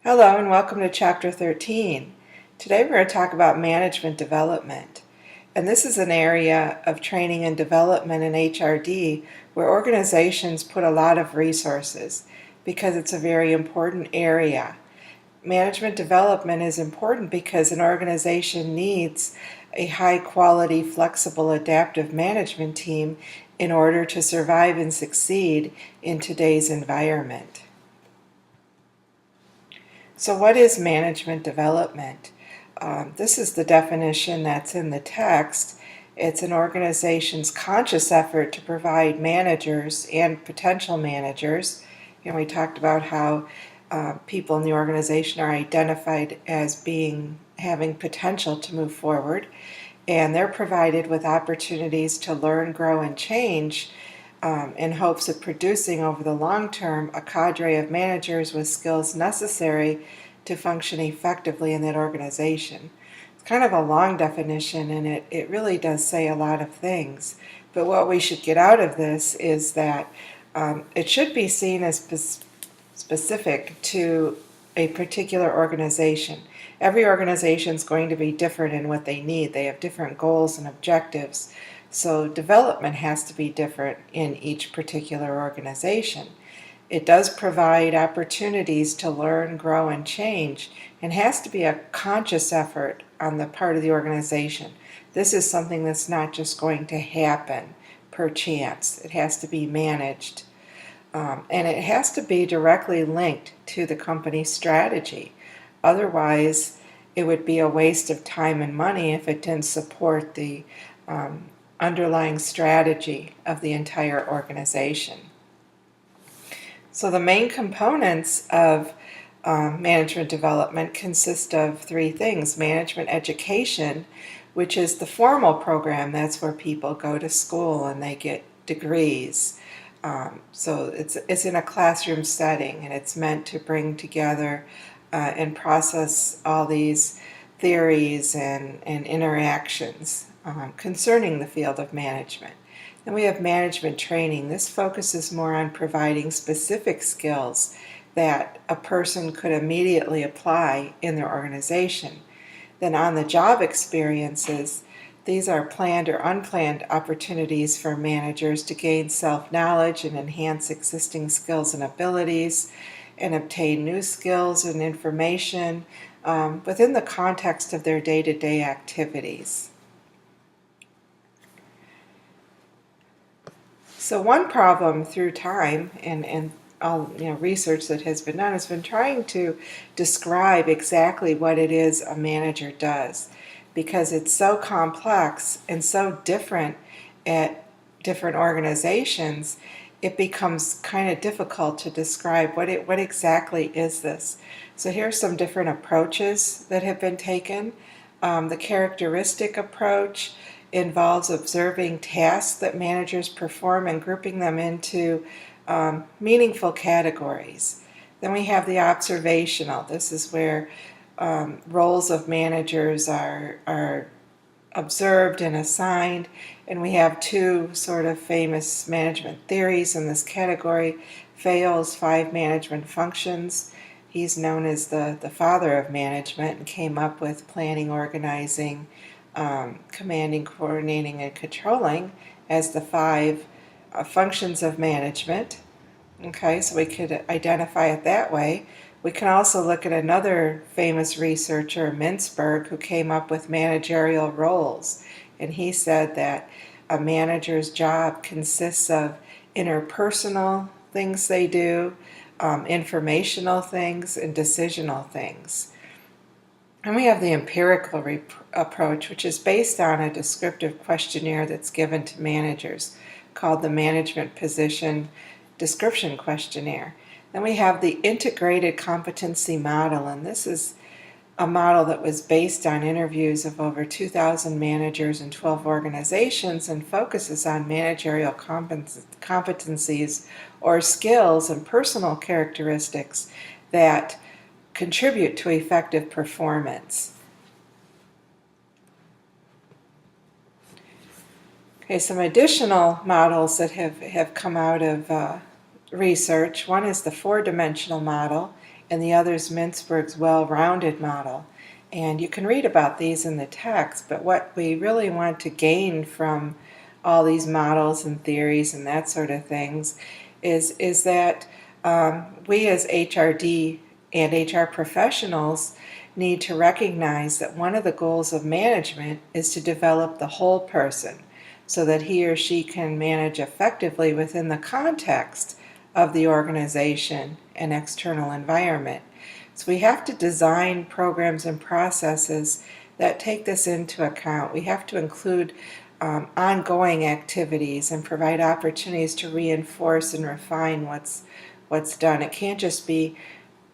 Hello and welcome to Chapter 13. Today we're going to talk about management development. And this is an area of training and development in EHRD where organizations put a lot of resources because it's a very important area. Management development is important because an organization needs a high quality, flexible, adaptive management team in order to survive and succeed in today's environment. So what is management development? This is the definition that's in the text. It's an organization's conscious effort to provide managers and potential managers. We talked about how people in the organization are identified as having potential to move forward, and they're provided with opportunities to learn, grow, and change in hopes of producing over the long term a cadre of managers with skills necessary to function effectively in that organization. It's kind of a long definition, and it really does say a lot of things. But what we should get out of this is that it should be seen as specific to a particular organization. Every organization is going to be different in what they need. They have different goals and objectives. So development has to be different in each particular organization. It does provide opportunities to learn, grow, and change, and has to be a conscious effort on the part of the organization. This is something that's not just going to happen per chance. It has to be managed. And it has to be directly linked to the company's strategy. Otherwise, it would be a waste of time and money if it didn't support the underlying strategy of the entire organization. So the main components of management development consist of three things. Management education, which is the formal program. That's where people go to school and they get degrees. So it's in a classroom setting, and it's meant to bring together and process all these theories and interactions concerning the field of management. Then we have management training. This focuses more on providing specific skills that a person could immediately apply in their organization. Then on-the-job experiences, these are planned or unplanned opportunities for managers to gain self-knowledge and enhance existing skills and abilities and obtain new skills and information within the context of their day-to-day activities. So one problem through time and all research that has been done has been trying to describe exactly what it is a manager does, because it's so complex and so different at different organizations. It becomes kind of difficult to describe what exactly is this. So here's some different approaches that have been taken. The characteristic approach involves observing tasks that managers perform and grouping them into meaningful categories. Then we have the observational. This is where roles of managers are observed and assigned, and we have two sort of famous management theories in this category. Fayol's 5 management functions. He's known as the father of management and came up with planning, organizing, commanding, coordinating, and controlling as the 5 functions of management. Okay, so we could identify it that way. We can also look at another famous researcher, Mintzberg, who came up with managerial roles. And he said that a manager's job consists of interpersonal things they do, informational things, and decisional things. And we have the empirical approach, which is based on a descriptive questionnaire that's given to managers called the Management Position Description Questionnaire. Then we have the integrated competency model, and this is a model that was based on interviews of over 2,000 managers in 12 organizations and focuses on managerial competencies or skills and personal characteristics that contribute to effective performance. Okay, some additional models that have come out of research. One is the 4-dimensional model, and the other is Mintzberg's well-rounded model. And you can read about these in the text, but what we really want to gain from all these models and theories and that sort of things is that we as HRD and HR professionals need to recognize that one of the goals of management is to develop the whole person so that he or she can manage effectively within the context of the organization and external environment. So we have to design programs and processes that take this into account. We have to include ongoing activities and provide opportunities to reinforce and refine what's done. It can't just be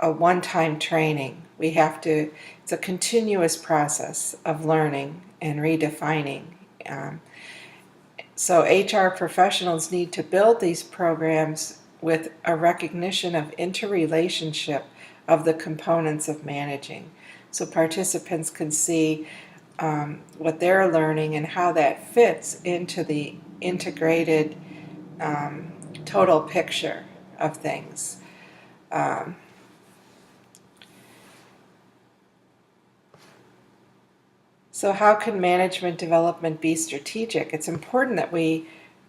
a one-time training. It's a continuous process of learning and redefining. So HR professionals need to build these programs with a recognition of interrelationship of the components of managing. So participants can see what they're learning and how that fits into the integrated total picture of things. So how can management development be strategic? It's important that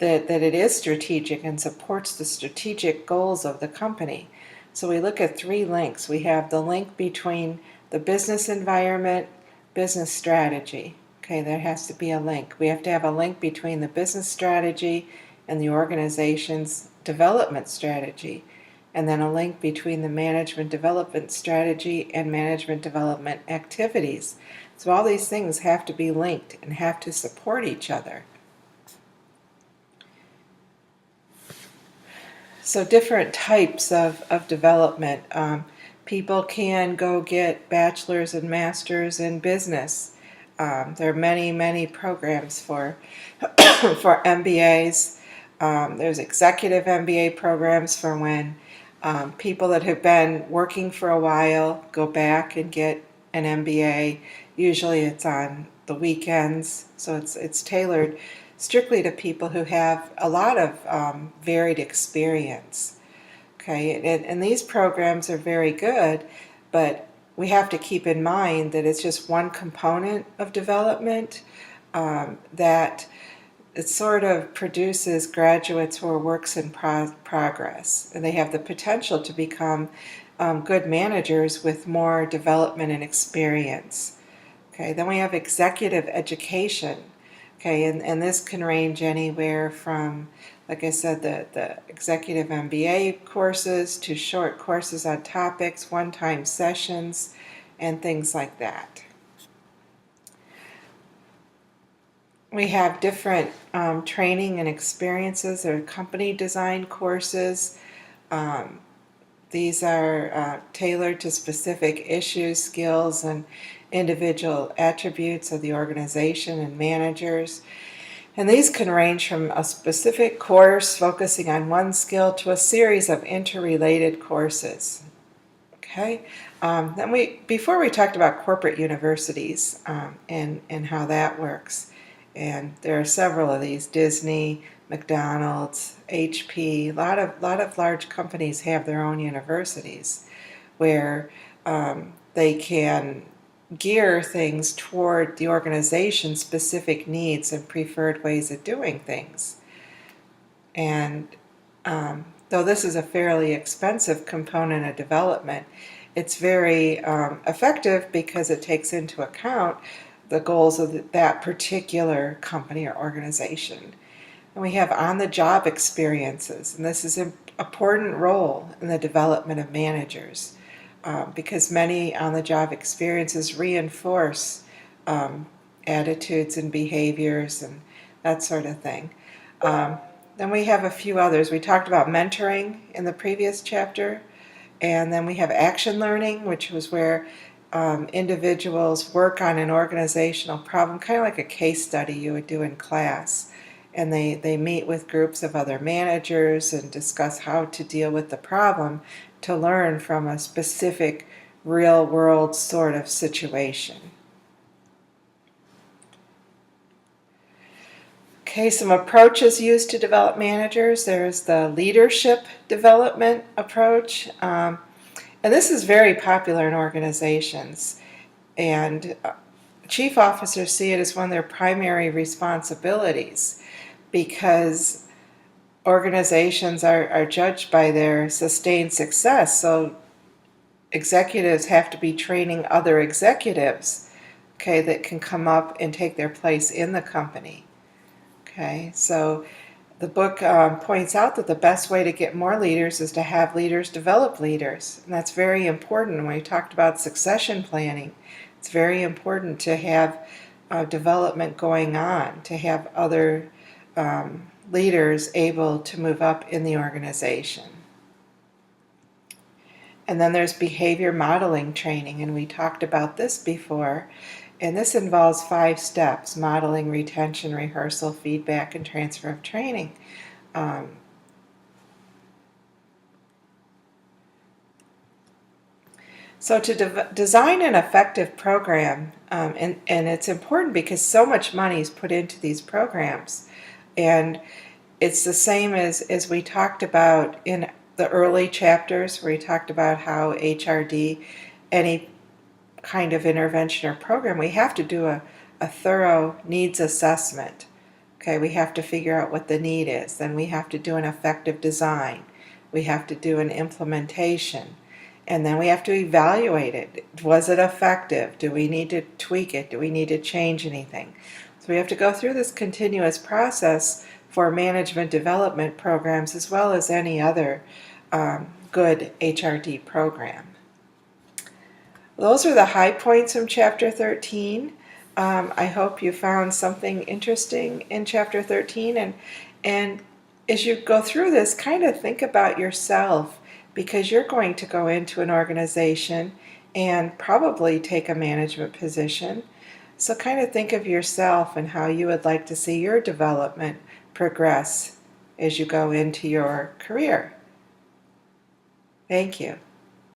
it is strategic and supports the strategic goals of the company. So we look at 3 links. We have the link between the business environment, business strategy. Okay, there has to be a link. We have to have a link between the business strategy and the organization's development strategy, and then a link between the management development strategy and management development activities. So all these things have to be linked and have to support each other. So different types of development. People can go get bachelor's and master's in business. There are many programs for for MBAs. There's executive MBA programs for when people that have been working for a while go back and get an MBA. Usually it's on the weekends, so it's tailored strictly to people who have a lot of varied experience. Okay, and these programs are very good, but we have to keep in mind that it's just one component of development, that it sort of produces graduates who are works in progress, and they have the potential to become good managers with more development and experience. Okay, then we have executive education. Okay, and this can range anywhere from, like I said, the executive MBA courses to short courses on topics, one-time sessions, and things like that. We have different training and experiences. There are company design courses. These are tailored to specific issues, skills, and individual attributes of the organization and managers. And these can range from a specific course focusing on one skill to a series of interrelated courses. Okay. Before we talked about corporate universities and how that works, and there are several of these: Disney, McDonald's, HP. A lot of large companies have their own universities where they can gear things toward the organization's specific needs and preferred ways of doing things. And though this is a fairly expensive component of development, it's very effective because it takes into account the goals of that particular company or organization. And we have on-the-job experiences, and this is an important role in the development of managers. Because many on-the-job experiences reinforce attitudes and behaviors and that sort of thing. Then we have a few others. We talked about mentoring in the previous chapter, and then we have action learning, which was where individuals work on an organizational problem, kind of like a case study you would do in class. And they meet with groups of other managers and discuss how to deal with the problem to learn from a specific real-world sort of situation. Okay, some approaches used to develop managers. There's the leadership development approach. And this is very popular in organizations. And chief officers see it as one of their primary responsibilities because organizations are judged by their sustained success. So executives have to be training other executives, okay, that can come up and take their place in the company. Okay, so the book points out that the best way to get more leaders is to have leaders develop leaders. And that's very important. When we talked about succession planning, it's very important to have development going on, to have other leaders able to move up in the organization. And then there's behavior modeling training, and we talked about this before. And this involves 5 steps: modeling, retention, rehearsal, feedback, and transfer of training. So to design an effective program, and it's important because so much money is put into these programs. And it's the same as we talked about in the early chapters where we talked about how EHRD, any kind of intervention or program, we have to do a thorough needs assessment. Okay, we have to figure out what the need is. Then we have to do an effective design. We have to do an implementation. And then we have to evaluate it. Was it effective? Do we need to tweak it? Do we need to change anything? So we have to go through this continuous process for management development programs as well as any other good HRD program. Those are the high points from Chapter 13. I hope you found something interesting in Chapter 13. And as you go through this, kind of think about yourself, because you're going to go into an organization and probably take a management position. So kind of think of yourself and how you would like to see your development progress as you go into your career. Thank you.